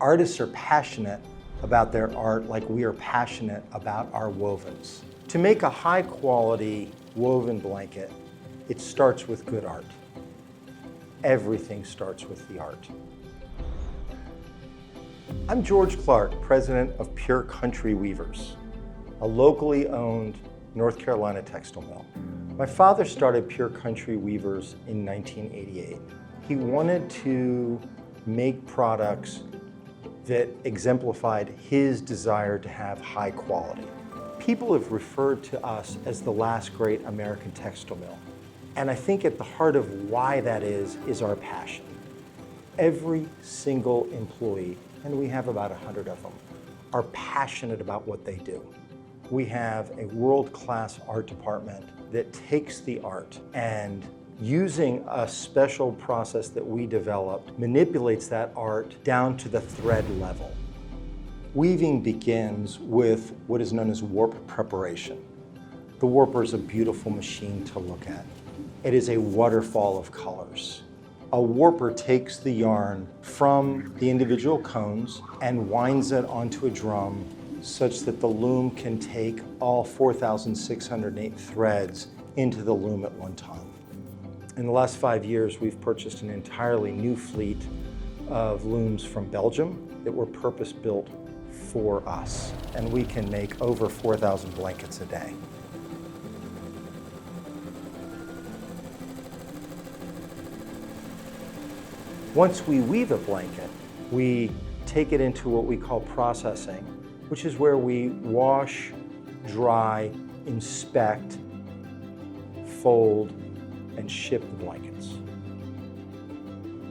Artists are passionate about their art like we are passionate about our wovens. To make a high quality woven blanket, it starts with good art. Everything starts with the art. I'm George Clark, president of Pure Country Weavers, a locally owned North Carolina textile mill. My father started Pure Country Weavers in 1988. He wanted to make products that exemplified his desire to have high quality. People have referred to us as the last great American textile mill. And I think at the heart of why that is our passion. Every single employee, and we have about 100 of them, are passionate about what they do. We have a world-class art department that takes the art and, using a special process that we developed, manipulates that art down to the thread level. Weaving begins with what is known as warp preparation. The warper is a beautiful machine to look at. It is a waterfall of colors. A warper takes the yarn from the individual cones and winds it onto a drum such that the loom can take all 4,608 threads into the loom at one time. In the last 5 years, we've purchased an entirely new fleet of looms from Belgium that were purpose-built for us, and we can make over 4,000 blankets a day. Once we weave a blanket, we take it into what we call processing, which is where we wash, dry, inspect, fold, and ship the blankets.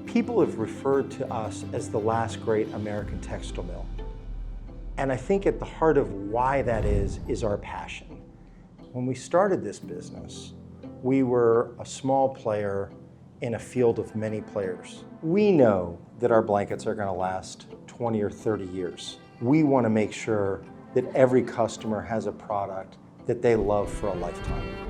People have referred to us as the last great American textile mill. And I think at the heart of why that is our passion. When we started this business, we were a small player in a field of many players. We know that our blankets are going to last 20 or 30 years. We want to make sure that every customer has a product that they love for a lifetime.